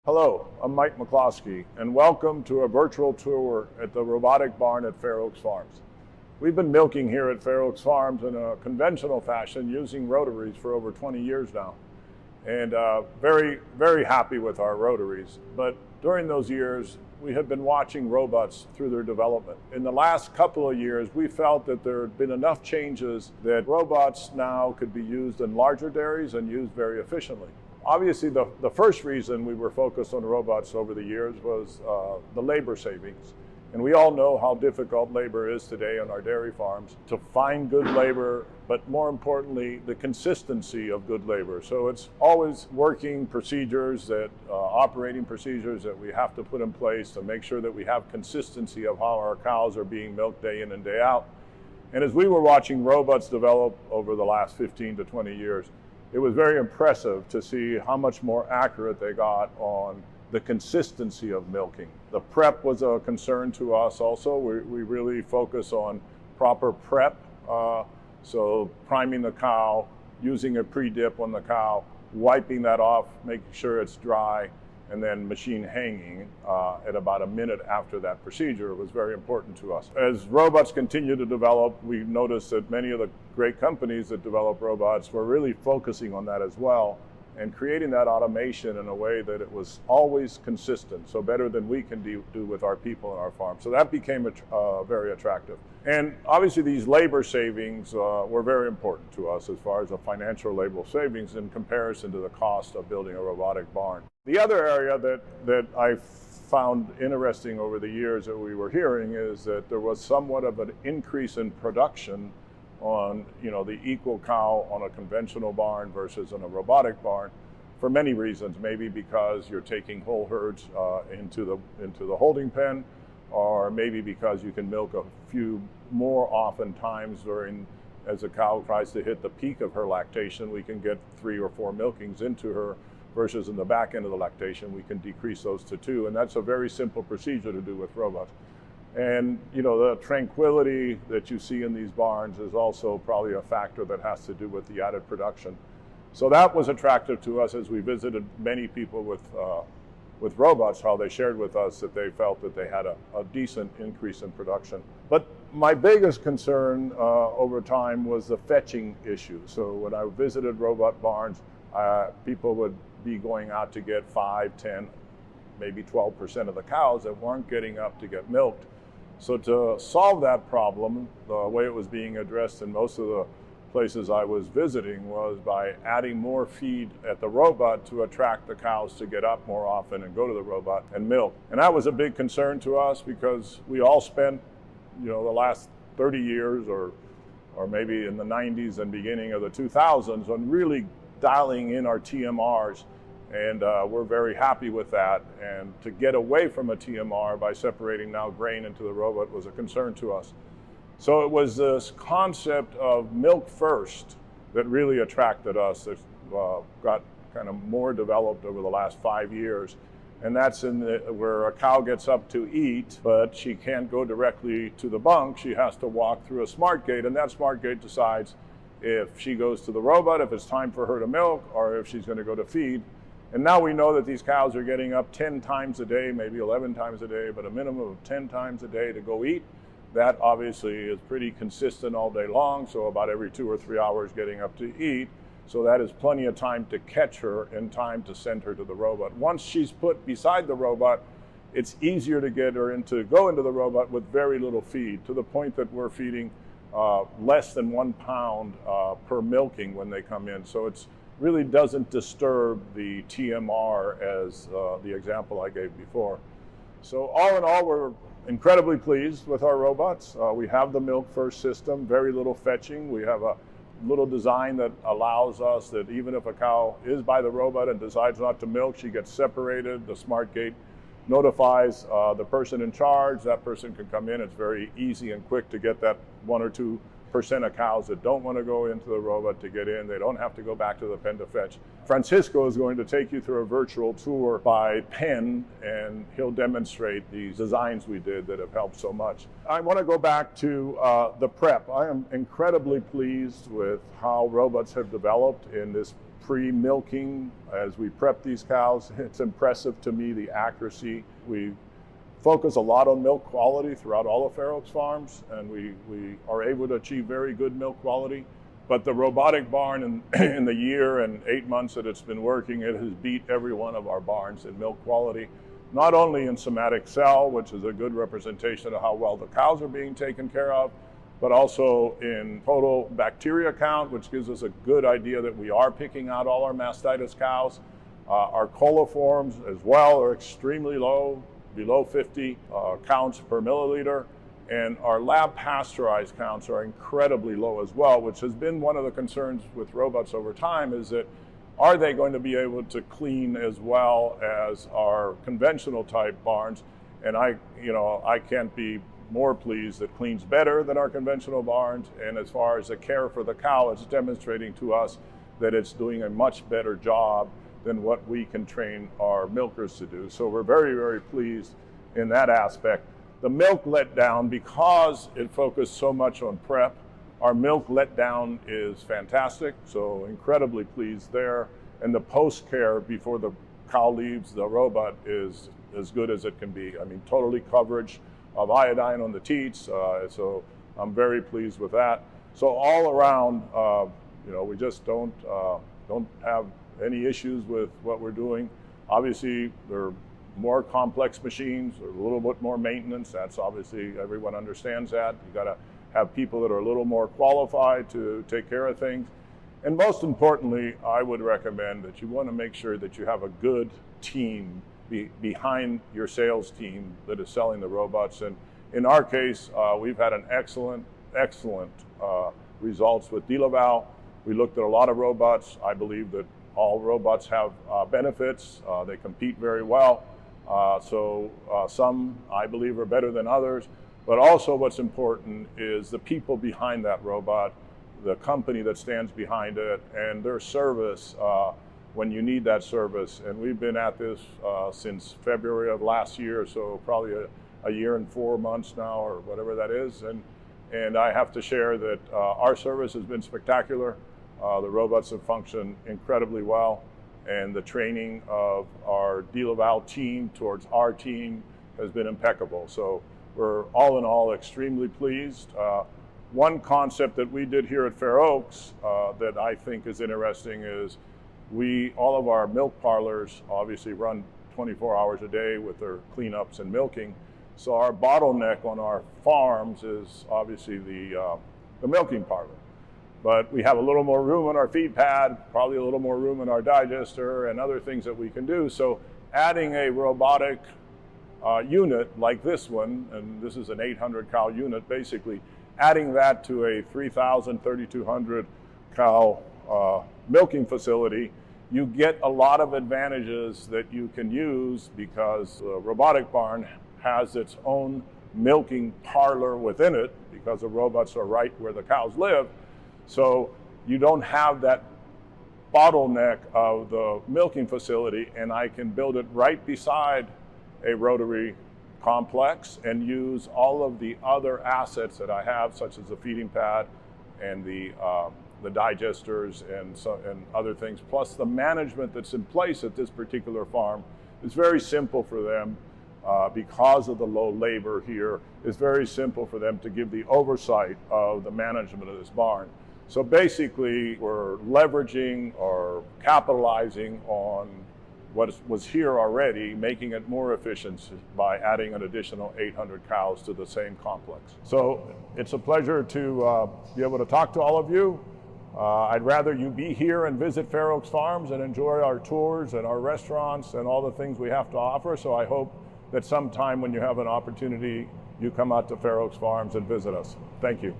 Hello, I'm Mike McCloskey, and welcome to a virtual tour at the robotic barn at Fair Oaks Farms. We've been milking here at Fair Oaks Farms in a conventional fashion using rotaries for over 20 years now, and very happy with our rotaries. But during those years, we have been watching robots through their development. In the last couple of years, we felt that there had been enough changes that robots now could be used in larger dairies and used very efficiently. Obviously, the first reason we were focused on robots over the years was the labor savings. And we all know how difficult labor is today on our dairy farms to find good labor, but more importantly, the consistency of good labor. So it's always working procedures operating procedures that we have to put in place to make sure that we have consistency of how our cows are being milked day in and day out. And as we were watching robots develop over the last 15 to 20 years, it was very impressive to see how much more accurate they got on the consistency of milking. The prep was a concern to us also. We really focus on proper prep. So priming the cow, using a pre-dip on the cow, wiping that off, making sure it's dry, and then machine hanging at about a minute after that procedure was very important to us. As robots continue to develop, we noticed that many of the great companies that develop robots were really focusing on that as well and creating that automation in a way that it was always consistent, so better than we can do with our people on our farm. So that became very attractive. And obviously these labor savings were very important to us as far as a financial labor savings in comparison to the cost of building a robotic barn. The other area that I found interesting over the years that we were hearing is that there was somewhat of an increase in production on the equal cow on a conventional barn versus on a robotic barn for many reasons. Maybe because you're taking whole herds into the holding pen, or maybe because you can milk a few more often times as a cow tries to hit the peak of her lactation. We can get 3 or 4 milkings into her, versus in the back end of the lactation we can decrease those to 2, and that's a very simple procedure to do with robots. And the tranquility that you see in these barns is also probably a factor that has to do with the added production. So that was attractive to us as we visited many people with robots, how they shared with us that they felt that they had a decent increase in production. But my biggest concern over time was the fetching issue. So when I visited robot barns, people would be going out to get 5, 10, maybe 12% of the cows that weren't getting up to get milked. So to solve that problem, the way it was being addressed in most of the places I was visiting was by adding more feed at the robot to attract the cows to get up more often and go to the robot and milk. And that was a big concern to us because we all spent, the last 30 years or maybe in the 90s and beginning of the 2000s on really dialing in our TMRs. And we're very happy with that. And to get away from a TMR by separating now grain into the robot was a concern to us. So it was this concept of milk first that really attracted us, that got kind of more developed over the last 5 years. And that's where a cow gets up to eat, but she can't go directly to the bunk. She has to walk through a smart gate, and that smart gate decides if she goes to the robot, if it's time for her to milk, or if she's going to go to feed. And now we know that these cows are getting up 10 times a day, maybe 11 times a day, but a minimum of 10 times a day to go eat. That obviously is pretty consistent all day long, so about every 2 or 3 hours getting up to eat. So that is plenty of time to catch her in time to send her to the robot. Once she's put beside the robot, it's easier to get her go into the robot with very little feed, to the point that we're feeding less than 1 pound per milking when they come in. So it's really doesn't disturb the TMR as the example I gave before. So all in all, we're incredibly pleased with our robots. We have the milk first system, very little fetching. We have a little design that allows us that even if a cow is by the robot and decides not to milk, she gets separated. The smart gate notifies the person in charge. That person can come in. It's very easy and quick to get that 1 or 2 percent of cows that don't want to go into the robot to get in. They don't have to go back to the pen to fetch. Francisco is going to take you through a virtual tour by pen, and he'll demonstrate these designs we did that have helped so much. I want to go back to the prep. I am incredibly pleased with how robots have developed in this pre-milking as we prep these cows. It's impressive to me, the accuracy. We focus a lot on milk quality throughout all of Fair Oaks farms, and we are able to achieve very good milk quality. But the robotic barn in the year and 8 months that it's been working, it has beat every one of our barns in milk quality, not only in somatic cell, which is a good representation of how well the cows are being taken care of, but also in total bacteria count, which gives us a good idea that we are picking out all our mastitis cows. Our coliforms as well are extremely low, below 50 counts per milliliter. And our lab pasteurized counts are incredibly low as well, which has been one of the concerns with robots over time, is that are they going to be able to clean as well as our conventional type barns? And I can't be more pleased that cleans better than our conventional barns. And as far as the care for the cow, it's demonstrating to us that it's doing a much better job than what we can train our milkers to do. So we're very, very pleased in that aspect. The milk letdown, because it focused so much on prep, our milk letdown is fantastic, so incredibly pleased there. And the post-care before the cow leaves the robot is as good as it can be. I mean, totally coverage of iodine on the teats, so I'm very pleased with that. So all around, we just don't have any issues with what we're doing. Obviously, they're more complex machines, a little bit more maintenance. That's obviously, everyone understands that. You got to have people that are a little more qualified to take care of things. And most importantly, I would recommend that you want to make sure that you have a good team behind your sales team that is selling the robots. And in our case, we've had an excellent results with DeLaval. We looked at a lot of robots. I believe that all robots have benefits. They compete very well. Some, I believe, are better than others, but also what's important is the people behind that robot, the company that stands behind it, and their service when you need that service. And we've been at this since February of last year, so probably a year and 4 months now, or whatever that is. And I have to share that our service has been spectacular. The robots have functioned incredibly well. And the training of our DeLaval team towards our team has been impeccable. So we're all in all extremely pleased. One concept that we did here at Fair Oaks that I think is interesting is all of our milk parlors obviously run 24 hours a day with their cleanups and milking. So our bottleneck on our farms is obviously the milking parlor. But we have a little more room on our feed pad, probably a little more room in our digester and other things that we can do. So adding a robotic unit like this one, and this is an 800 cow unit, basically adding that to a 3,000, 3,200 cow milking facility, you get a lot of advantages that you can use because the robotic barn has its own milking parlor within it because the robots are right where the cows live. So you don't have that bottleneck of the milking facility, and I can build it right beside a rotary complex and use all of the other assets that I have, such as the feeding pad and the digesters and other things, plus the management that's in place at this particular farm. It's very simple for them because of the low labor here. It's very simple for them to give the oversight of the management of this barn. So basically, we're leveraging or capitalizing on what was here already, making it more efficient by adding an additional 800 cows to the same complex. So it's a pleasure to be able to talk to all of you. I'd rather you be here and visit Fair Oaks Farms and enjoy our tours and our restaurants and all the things we have to offer. So I hope that sometime when you have an opportunity, you come out to Fair Oaks Farms and visit us. Thank you.